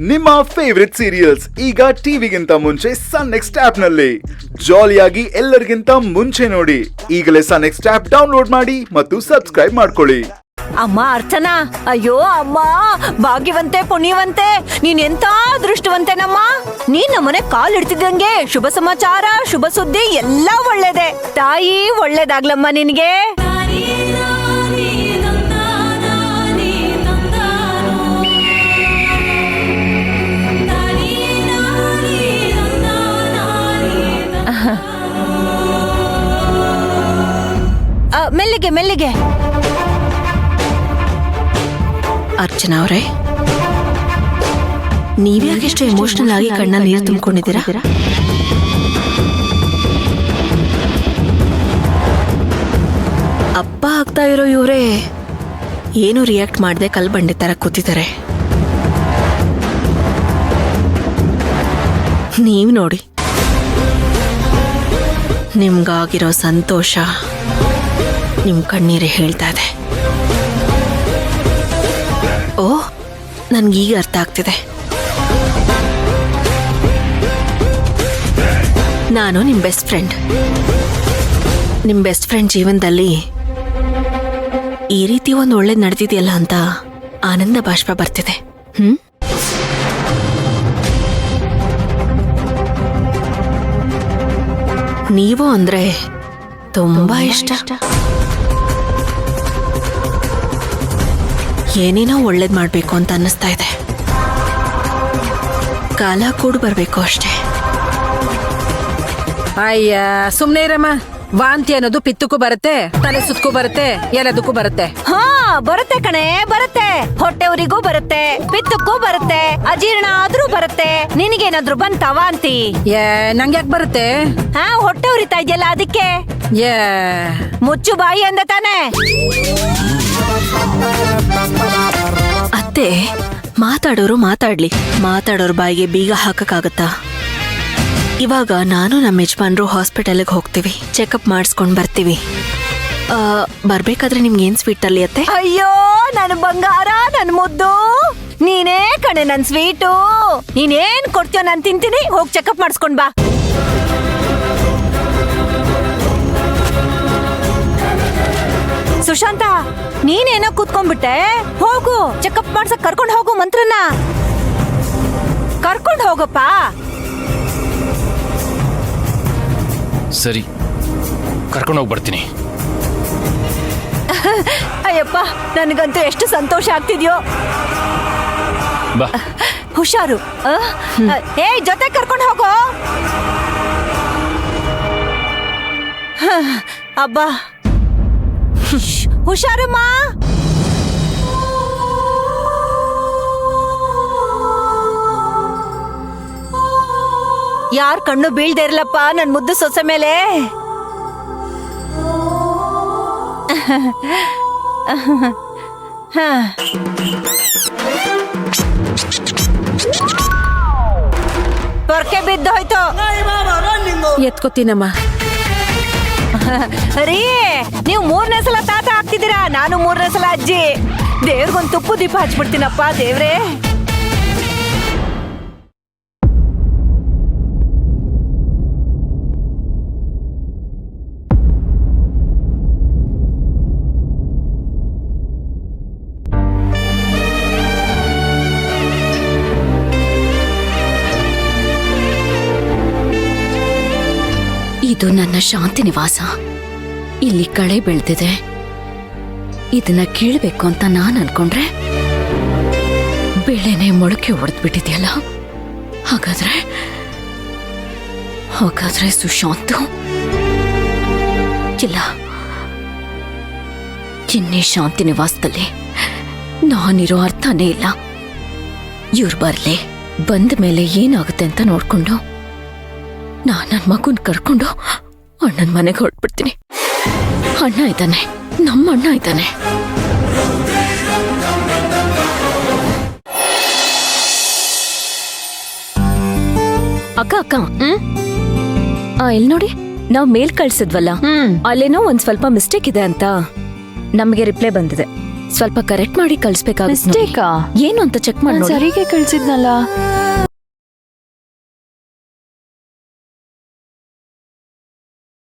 ನಿಮ್ಮ favourite serials ಈಗ ಟಿವಿಗಿಂತ ಮುಂಚೆ ಸನ್ ನೆಕ್ಸ್ಟ್ ಆಪ್ ನಲ್ಲಿ ಜಾಲಿಯಾಗಿ ಎಲ್ಲರಿಗಿಂತ ಮುಂಚೆ ನೋಡಿ. ಈಗಲೇ ಸನ್ ನೆಕ್ಸ್ಟ್ ಆಪ್ ಡೌನ್ಲೋಡ್ ಮಾಡಿ ಮತ್ತು ಸಬ್ಸ್ಕ್ರೈಬ್ ಮಾಡ್ಕೊಳ್ಳಿ. ಅಮ್ಮ ಅರ್ಚನಾ, ಅಯ್ಯೋ ಅಮ್ಮ ಭಾಗ್ಯವಂತೆ ಪುಣ್ಯವಂತೆ, ನೀನ್ ಎಂತ ಅದೃಷ್ಟವಂತೆನಮ್ಮ. ನೀನ್ ನಮ್ಮನೆ ಕಾಲಿಡ್ತಿದ್ದಂಗೆ ಶುಭ ಸಮಾಚಾರ, ಶುಭ ಸುದ್ದಿ ಎಲ್ಲ ಒಳ್ಳೇದೆ. ತಾಯಿ ಒಳ್ಳೇದಾಗ್ಲಮ್ಮ ನಿನ್ಗೆ. ಮೆಲ್ಲಿಗೆ ಮೆಲ್ಲಿಗೆ. ಅರ್ಚನಾ ಅವರೇ, ನೀವ್ಯಾಕೆಷ್ಟು ಎಮೋಷನಲ್ ಆಗಿ ಕಣ್ಣ ನೀರು ತುಂಬಿಕೊಂಡಿದ್ದೀರಾ? ಅಪ್ಪ ಆಗ್ತಾ ಇರೋ ಇವರೇ ಏನು ರಿಯಾಕ್ಟ್ ಮಾಡದೆ ಕಲ್ಬಂಡೆ ತರ ಕೂತಿದ್ದಾರೆ. ನೀವ್ ನೋಡಿ, ನಿಮ್ಗಾಗಿರೋ ಸಂತೋಷ ನಿಮ್ ಕಣ್ಣೀರೇ ಹೇಳ್ತಾ ಇದೆ. ಓ, ನನ್ಗೀಗ ಅರ್ಥ ಆಗ್ತಿದೆ. ನಾನು ನಿಮ್ ಬೆಸ್ಟ್ ಫ್ರೆಂಡ್. ನಿಮ್ ಬೆಸ್ಟ್ ಫ್ರೆಂಡ್ ಜೀವನದಲ್ಲಿ ಈ ರೀತಿ ಒಂದು ಒಳ್ಳೇದು ನಡೆದಿದೆಯಲ್ಲ ಅಂತ ಆನಂದ ಬಾಷ್ಪ ಬರ್ತಿದೆ. ನೀವು ಅಂದ್ರೆ ತುಂಬಾ ಇಷ್ಟ. ಏನೇನೋ ಒಳ್ಳೇದ್ ಮಾಡ್ಬೇಕು ಅಂತ ಅನ್ನಿಸ್ತಾ ಇದೆ. ಕಾಲ ಕೂಡು ಬರ್ಬೇಕು ಅಷ್ಟೇ. ಅಯ್ಯ ಸುಮ್ನೆ ಇರಮ್ಮ. ವಾಂತಿ ಅನ್ನೋದು ಪಿತ್ತಕ್ಕೂ ಬರುತ್ತೆ, ತಲೆ ಸುತ್ತಕ್ಕೂ ಬರುತ್ತೆ, ಎಲ್ಲದಕ್ಕೂ ಬರುತ್ತೆ. ಹಾ ಬರುತ್ತೆ ಕಣೆ, ಬರುತ್ತೆ. ಹೊಟ್ಟೆವರಿಗೂ ಬರುತ್ತೆ, ಪಿತ್ತಕ್ಕೂ ಬರುತ್ತೆ, ಅಜೀರ್ಣ ಆದ್ರೂ ಬರುತ್ತೆ. ನಿನಗೇನಾದ್ರೂ ಬಂತ ವಾಂತಿ? ನಂಗೆ ಯಾಕೆ ಬರುತ್ತೆ? ಹಾ, ಹೊಟ್ಟೆ ಉರಿತಾ ಇದೆಯಲ್ಲ ಅದಕ್ಕೆ. ಮುಚ್ಚು ಬಾಯಿ ಅಂದ ತಾನೆ. ಅತ್ತೆ, ಮಾತಾಡೋರು ಮಾತಾಡ್ಲಿ, ಮಾತಾಡೋರ್ ಬಾಯಿಗೆ ಬೀಗ ಹಾಕಕ್ಕಾಗತ್ತಾ? ಇವಾಗ ನಾನು ನಮ್ಮ ಯಜಮಾನ್ರು ಹಾಸ್ಪಿಟಲ್ಗೆ ಹೋಗ್ತೀವಿ, ಚೆಕಪ್ ಮಾಡಿಸ್ಕೊಂಡ್ ಬರ್ತೀವಿ. ಬರ್ಬೇಕಾದ್ರೆ ನಿಮ್ಗೆ ಏನ್ ಸ್ವೀಟ್ ಅಲ್ಲಿ ಅತ್ತೆ? ಅಯ್ಯೋ ನನ್ ಬಂಗಾರ, ನನ್ ಮುದ್ದು, ನೀನೇ ಕಣೆ ನನ್ ಸ್ವೀಟು. ನೀನೇನ್ ಕೊಡ್ತೀಯೋ ನಾನ್ ತಿಂತೀನಿ. ಹೋಗ್ ಚೆಕಪ್ ಮಾಡಿಸ್ಕೊಂಡ್ ಬಾ. ಸುಶಾಂತ, ನೀನೇನೋ ಕೂತ್ಕೊಂಡ್ಬಿಟ್ಟೆ. ಹೋಗು, ಚೆಕಪ್ ಮಾಡ್ಸಕ್ ಕರ್ಕೊಂಡ್ ಹೋಗು. ಮಂತ್ರನ ಕರ್ಕೊಂಡ್ ಹೋಗಪ್ಪ. ಸರಿ, ಕರ್ಕೊಂಡು ಹೋಗಿ ಬರ್ತೀನಿ. ಅಯ್ಯಪ್ಪ, ನನಗಂತೂ ಎಷ್ಟು ಸಂತೋಷ ಆಗ್ತಿದ್ಯೋ. ಬಾ, ಹುಷಾರು. ಏ, ಜೊತೆ ಕರ್ಕೊಂಡು ಹೋಗೋ. ಅಬ್ಬಾ, ಹುಷಾರಮ್ಮ. ಯಾರ್ ಕಣ್ಣು ಬೀಳ್ದೆ ಇರ್ಲಪ್ಪ ನನ್ ಮುದ್ದು ಸೊಸೆ ಮೇಲೆ. ಪೊರ್ಕೆ ಬಿದ್ದೋಯ್ತು. ಎತ್ಕೋತೀನಮ್ಮ. ರೀ, ನೀವು 3ನೇ ಸಲ ತಾತ ಆಗ್ತಿದ್ದೀರಾ, ನಾನು 3ನೇ ಸಲ ಅಜ್ಜಿ. ದೇವ್ರಿಗೊಂದು ತುಪ್ಪು ದೀಪ ಹಚ್ಬಿಡ್ತೀನಪ್ಪ. ದೇವ್ರೇ, ಇದು ನನ್ನ ಶಾಂತಿ ನಿವಾಸ. ಇಲ್ಲಿ ಕಳೆ ಬೆಳೆದಿದೆ. ಇದನ್ನ ಕೀಳ್ಬೇಕು ಅಂತ ನಾನ್ ಅನ್ಕೊಂಡ್ರೆ ಬೆಳೆನೆ ಮೊಳಕೆ ಹೊಡೆದ್ಬಿಟ್ಟಿದ್ಯಲ್ಲ. ಹಾಗಾದ್ರೆ ಸುಶಾಂತು ಇಲ್ಲ. ಇನ್ನೇ ಶಾಂತಿ ನಿವಾಸದಲ್ಲಿ ನಾನಿರೋ ಅರ್ಥನೇ ಇಲ್ಲ. ಇವ್ರು ಬರ್ಲಿ, ಬಂದ ಮೇಲೆ ಏನಾಗುತ್ತೆ ಅಂತ ನೋಡ್ಕೊಂಡು ನಾನ್ ನನ್ ಮಗುನ್ ಕರ್ಕೊಂಡು ಅಣ್ಣನ ಮನೆಗೆ ಹೊರಟ್ಬಿಡ್ತೀನಿ. ಅಣ್ಣ ಇದ್ದಾನೆ, ನಮ್ಮ ಅಣ್ಣ ಇದ್ದಾನೆ. ಅಕ್ಕ ಇಲ್ಲಿ ನೋಡಿ, ನಾವ್ ಮೇಲ್ ಕಳ್ಸಿದ್ವಲ್ಲ, ಅಲ್ಲೇನೋ ಒಂದ್ ಸ್ವಲ್ಪ ಮಿಸ್ಟೇಕ್ ಇದೆ ಅಂತ ನಮ್ಗೆ ರಿಪ್ಲೈ ಬಂದಿದೆ. ಸ್ವಲ್ಪ ಕರೆಕ್ಟ್ ಮಾಡಿ ಕಳಿಸ್ಬೇಕಾಗುತ್ತೆ ನೋಡಿ. ಮಿಸ್ಟೇಕಾ? ಏನು ಅಂತ ಚೆಕ್ ಮಾಡಿ ನಾನ್ ನೋಡಿ. ಸರಿಗೆ ಕಳ್ಸಿದ್ನಲ್ಲ.